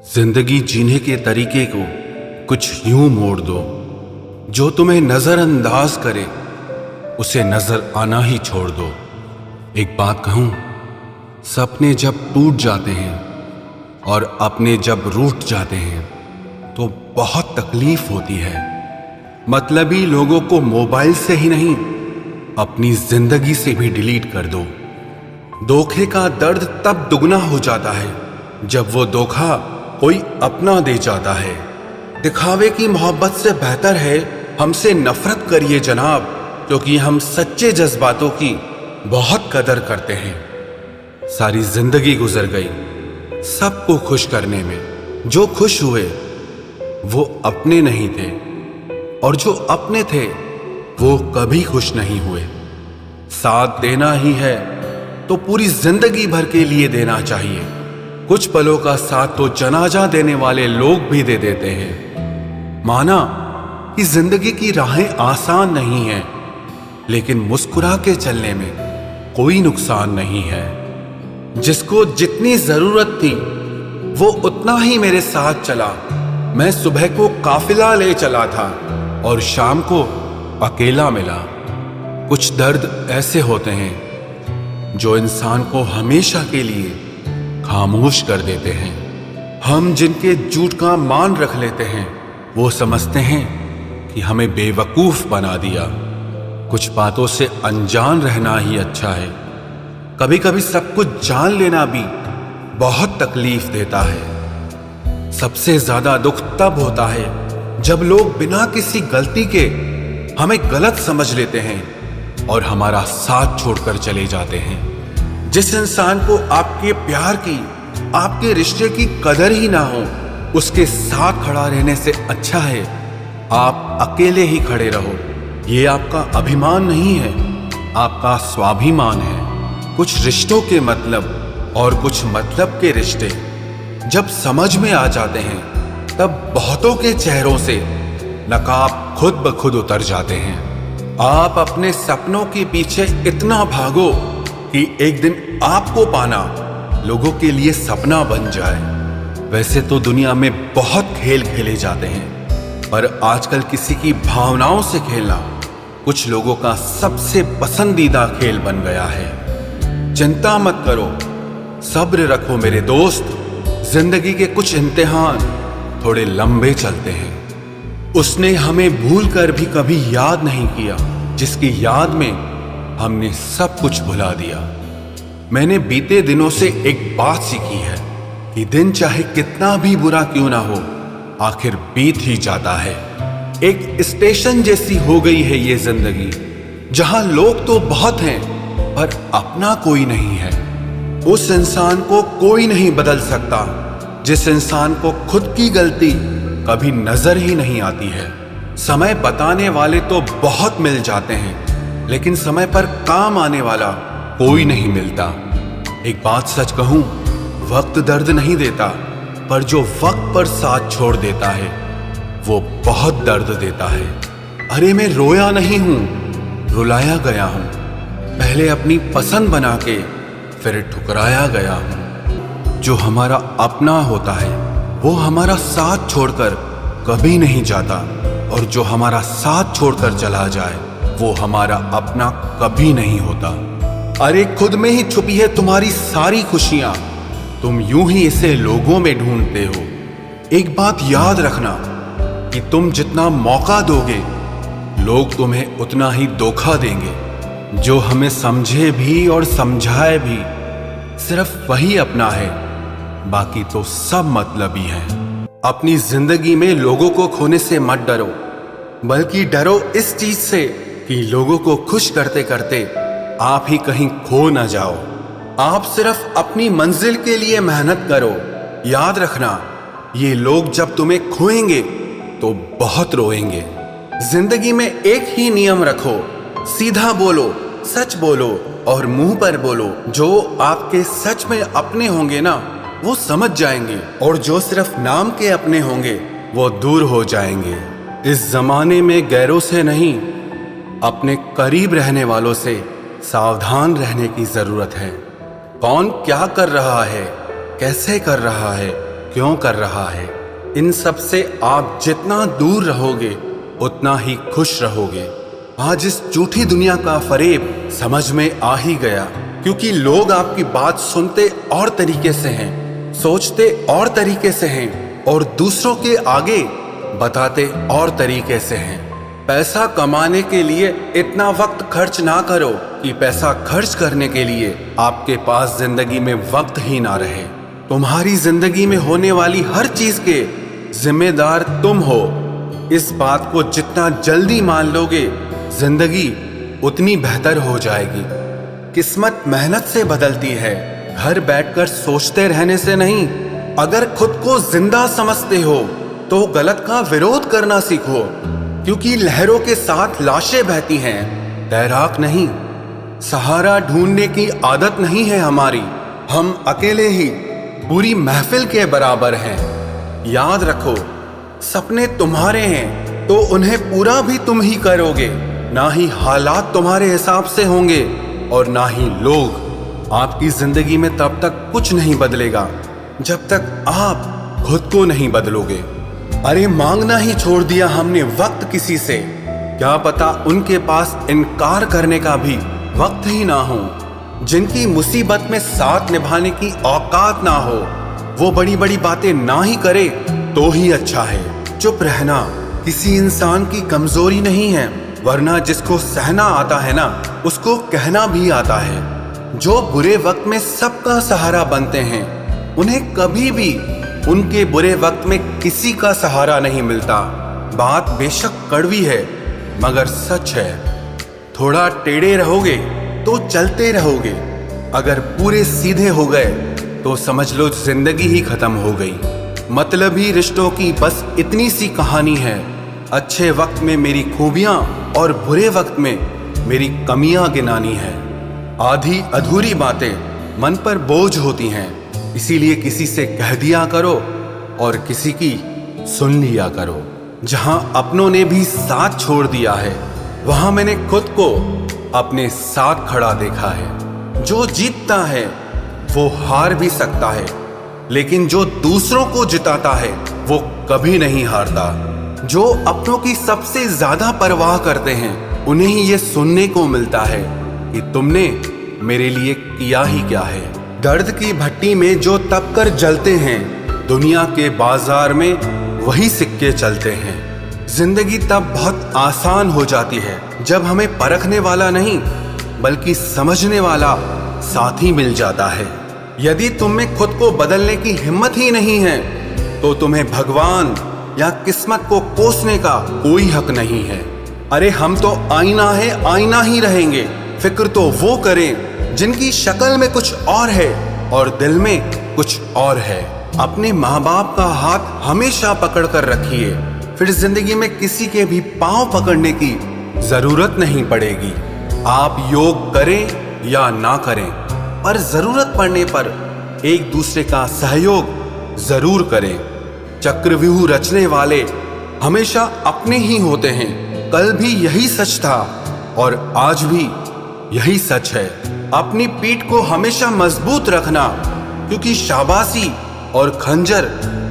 जिंदगी जीने के तरीके को कुछ यूं मोड़ दो, जो तुम्हें नजरअंदाज करे उसे नजर आना ही छोड़ दो। एक बात कहूं, सपने जब टूट जाते हैं और अपने जब रूठ जाते हैं तो बहुत तकलीफ होती है। मतलबी लोगों को मोबाइल से ही नहीं, अपनी जिंदगी से भी डिलीट कर दो। धोखे का दर्द तब दुगना हो जाता है जब वो धोखा कोई अपना दे जाता है। दिखावे की मोहब्बत से बेहतर है हमसे नफरत करिए जनाब, क्योंकि हम सच्चे जज्बातों की बहुत कदर करते हैं। सारी जिंदगी गुजर गई सबको खुश करने में। जो खुश हुए वो अपने नहीं थे, और जो अपने थे वो कभी खुश नहीं हुए। साथ देना ही है तो पूरी जिंदगी भर के लिए देना चाहिए। कुछ पलों का साथ तो जनाजा देने वाले लोग भी दे देते हैं। माना कि जिंदगी की राहें आसान नहीं हैं, लेकिन मुस्कुरा के चलने में कोई नुकसान नहीं है। जिसको जितनी जरूरत थी वो उतना ही मेरे साथ चला। मैं सुबह को काफिला ले चला था और शाम को अकेला मिला। कुछ दर्द ऐसे होते हैं जो इंसान को हमेशा के लिए खामोश कर देते हैं। हम जिनके झूठ का मान रख लेते हैं वो समझते हैं कि हमें बेवकूफ बना दिया। कुछ बातों से अनजान रहना ही अच्छा है। कभी कभी सब कुछ जान लेना भी बहुत तकलीफ देता है। सबसे ज्यादा दुख तब होता है जब लोग बिना किसी गलती के हमें गलत समझ लेते हैं और हमारा साथ छोड़कर चले जाते हैं। जिस इंसान को आपके प्यार की, आपके रिश्ते की कदर ही ना हो, उसके साथ खड़ा रहने से अच्छा है आप अकेले ही खड़े रहो। ये आपका अभिमान नहीं है, आपका स्वाभिमान है। कुछ रिश्तों के मतलब और कुछ मतलब के रिश्ते जब समझ में आ जाते हैं तब बहुतों के चेहरों से नकाब खुद ब खुद उतर जाते हैं। आप अपने सपनों के पीछे इतना भागो कि एक दिन आपको पाना लोगों के लिए सपना बन जाए। वैसे तो दुनिया में बहुत खेल खेले जाते हैं, पर आजकल किसी की भावनाओं से खेलना कुछ लोगों का सबसे पसंदीदा खेल बन गया है। चिंता मत करो, सब्र रखो मेरे दोस्त। जिंदगी के कुछ इम्तिहान थोड़े लंबे चलते हैं। उसने हमें भूल कर भी कभी याद नहीं किया, जिसकी याद में हमने सब कुछ भुला दिया। मैंने बीते दिनों से एक बात सीखी है कि दिन चाहे कितना भी बुरा क्यों ना हो, आखिर बीत ही जाता है। एक स्टेशन जैसी हो गई है ये जिंदगी, जहां लोग तो बहुत हैं पर अपना कोई नहीं है। उस इंसान को कोई नहीं बदल सकता जिस इंसान को खुद की गलती कभी नजर ही नहीं आती है। समय बताने वाले तो बहुत मिल जाते हैं, लेकिन समय पर काम आने वाला कोई नहीं मिलता। एक बात सच कहूं, वक्त दर्द नहीं देता, पर जो वक्त पर साथ छोड़ देता है वो बहुत दर्द देता है। अरे मैं रोया नहीं हूं, रुलाया गया हूं। पहले अपनी पसंद बना के फिर ठुकराया गया हूं। जो हमारा अपना होता है वो हमारा साथ छोड़कर कभी नहीं जाता, और जो हमारा साथ छोड़कर चला जाए वो हमारा अपना कभी नहीं होता। अरे खुद में ही छुपी है तुम्हारी सारी खुशियां, तुम यूं ही इसे लोगों में ढूंढते हो। एक बात याद रखना कि तुम जितना मौका दोगे लोग तुम्हें उतना ही धोखा देंगे। जो हमें समझे भी और समझाए भी सिर्फ वही अपना है, बाकी तो सब मतलबी है। अपनी जिंदगी में लोगों को खोने से मत डरो, बल्कि डरो इस चीज से कि लोगों को खुश करते करते आप ही कहीं खो न जाओ। आप सिर्फ अपनी मंजिल के लिए मेहनत करो। याद रखना, ये लोग जब तुम्हें खोएंगे तो बहुत रोएंगे। जिंदगी में एक ही नियम रखो, सीधा बोलो, सच बोलो और मुंह पर बोलो। जो आपके सच में अपने होंगे ना वो समझ जाएंगे, और जो सिर्फ नाम के अपने होंगे वो दूर हो जाएंगे। इस जमाने में गैरों से नहीं, अपने करीब रहने वालों से सावधान रहने की जरूरत है। कौन क्या कर रहा है, कैसे कर रहा है, क्यों कर रहा है। इन सब से आप जितना दूर रहोगे उतना ही खुश रहोगे। आज इस झूठी दुनिया का फरेब समझ में आ ही गया, क्योंकि लोग आपकी बात सुनते और तरीके से हैं, सोचते और तरीके से हैं और दूसरों के आगे बताते और तरीके से हैं। पैसा कमाने के लिए इतना वक्त खर्च ना करो कि पैसा खर्च करने के लिए आपके पास जिंदगी में वक्त ही ना रहे। तुम्हारी जिंदगी में होने वाली हर चीज के जिम्मेदार तुम हो। इस बात को जितना जल्दी मान लोगे जिंदगी उतनी बेहतर हो जाएगी। किस्मत मेहनत से बदलती है, घर बैठकर सोचते रहने से नहीं। अगर खुद को जिंदा समझते हो तो गलत का विरोध करना सीखो, क्योंकि लहरों के साथ लाशें बहती हैं, तैराक नहीं। सहारा ढूंढने की आदत नहीं है हमारी, हम अकेले ही पूरी महफिल के बराबर हैं। याद रखो, सपने तुम्हारे हैं तो उन्हें पूरा भी तुम ही करोगे। ना ही हालात तुम्हारे हिसाब से होंगे और ना ही लोग। आपकी जिंदगी में तब तक कुछ नहीं बदलेगा जब तक आप खुद को नहीं बदलोगे। अरे मांगना ही छोड़ दिया हमने वक्त किसी से, क्या पता उनके पास इनकार करने का भी वक्त ही ना हो। जिनकी मुसीबत में साथ निभाने की औकात ना हो वो बड़ी बड़ी बातें ना ही करे तो ही अच्छा है। चुप रहना किसी इंसान की कमजोरी नहीं है, वरना जिसको सहना आता है ना उसको कहना भी आता है। जो बुरे वक्त में सबका सहारा बनते हैं उन्हें कभी भी उनके बुरे वक्त में किसी का सहारा नहीं मिलता। बात बेशक कड़वी है मगर सच है। थोड़ा टेढ़े रहोगे तो चलते रहोगे, अगर पूरे सीधे हो गए तो समझ लो जिंदगी ही खत्म हो गई। मतलबी रिश्तों की बस इतनी सी कहानी है। अच्छे वक्त में मेरी खूबियां और बुरे वक्त में मेरी कमियां गिनानी है। आधी अधूरी बातें मन पर बोझ होती हैं, इसीलिए किसी से कह दिया करो और किसी की सुन लिया करो। जहां अपनों ने भी साथ छोड़ दिया है वहां मैंने खुद को अपने साथ खड़ा देखा है। जो जीतता है वो हार भी सकता है, लेकिन जो दूसरों को जिताता है वो कभी नहीं हारता। जो अपनों की सबसे ज्यादा परवाह करते हैं उन्हें ही ये सुनने को मिलता है कि तुमने मेरे लिए किया ही क्या है। दर्द की भट्टी में जो तप कर जलते हैं, दुनिया के बाजार में वही सिक्के चलते हैं। जिंदगी तब बहुत आसान हो जाती है जब हमें परखने वाला नहीं बल्कि समझने वाला साथी मिल जाता है। यदि तुम में खुद को बदलने की हिम्मत ही नहीं है तो तुम्हें भगवान या किस्मत को कोसने का कोई हक नहीं है। अरे हम तो आईना है, आईना ही रहेंगे। फिक्र तो वो करें जिनकी शक्ल में कुछ और है और दिल में कुछ और है। अपने माँ बाप का हाथ हमेशा पकड़ कर रखिए, फिर जिंदगी में किसी के भी पांव पकड़ने की जरूरत नहीं पड़ेगी। आप योग करें या ना करें, पर जरूरत पड़ने पर एक दूसरे का सहयोग जरूर करें। चक्रव्यूह रचने वाले हमेशा अपने ही होते हैं। कल भी यही सच था और आज भी यही सच है। अपनी पीठ को हमेशा मजबूत रखना, क्योंकि शाबाशी और खंजर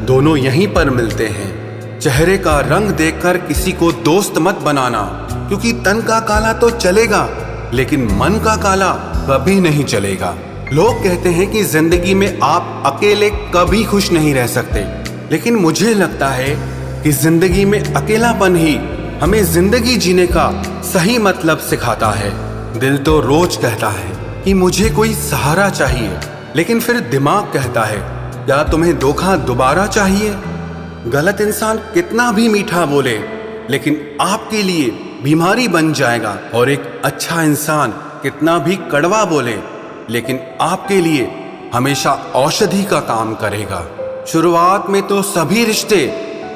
दोनों यहीं पर मिलते हैं। चेहरे का रंग देखकर किसी को दोस्त मत बनाना, क्योंकि तन का काला तो चलेगा लेकिन मन का काला कभी नहीं चलेगा। लोग कहते हैं कि जिंदगी में आप अकेले कभी खुश नहीं रह सकते, लेकिन मुझे लगता है कि जिंदगी में अकेलापन ही हमें जिंदगी जीने का सही मतलब सिखाता है। दिल तो रोज कहता है कि मुझे कोई सहारा चाहिए, लेकिन फिर दिमाग कहता है क्या तुम्हें धोखा दोबारा चाहिए। गलत इंसान कितना भी मीठा बोले लेकिन आपके लिए बीमारी बन जाएगा, और एक अच्छा इंसान कितना भी कड़वा बोले लेकिन आपके लिए हमेशा औषधि का काम करेगा। शुरुआत में तो सभी रिश्ते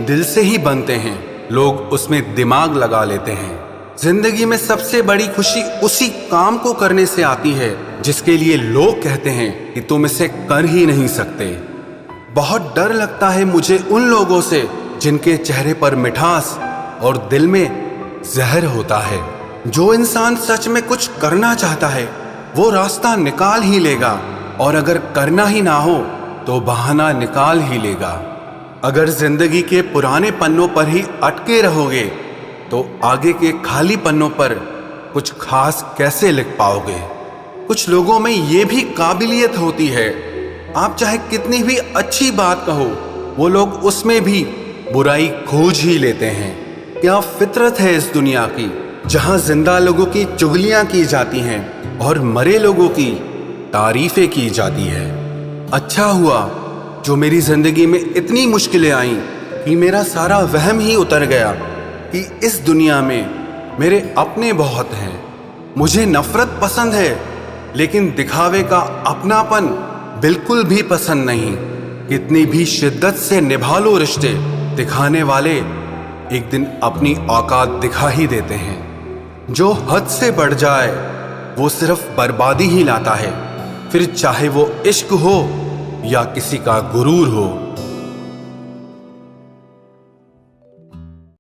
दिल से ही बनते हैं, लोग उसमें दिमाग लगा लेते हैं। जिंदगी में सबसे बड़ी खुशी उसी काम को करने से आती है जिसके लिए लोग कहते हैं कि तुम इसे कर ही नहीं सकते। बहुत डर लगता है मुझे उन लोगों से जिनके चेहरे पर मिठास और दिल में जहर होता है। जो इंसान सच में कुछ करना चाहता है वो रास्ता निकाल ही लेगा, और अगर करना ही ना हो तो बहाना निकाल ही लेगा। अगर जिंदगी के पुराने पन्नों पर ही अटके रहोगे तो आगे के खाली पन्नों पर कुछ खास कैसे लिख पाओगे। कुछ लोगों में ये भी काबिलियत होती है, आप चाहे कितनी भी अच्छी बात कहो, वो लोग उसमें भी बुराई खोज ही लेते हैं। क्या फितरत है इस दुनिया की, जहां जिंदा लोगों की चुगलियां की जाती हैं और मरे लोगों की तारीफें की जाती है। अच्छा हुआ जो मेरी जिंदगी में इतनी मुश्किलें आईं कि मेरा सारा वहम ही उतर गया कि इस दुनिया में मेरे अपने बहुत हैं। मुझे नफरत पसंद है, लेकिन दिखावे का अपनापन बिल्कुल भी पसंद नहीं। कितनी भी शिद्दत से निभा लो रिश्ते, दिखाने वाले एक दिन अपनी औकात दिखा ही देते हैं। जो हद से बढ़ जाए वो सिर्फ बर्बादी ही लाता है, फिर चाहे वो इश्क हो या किसी का गुरूर हो।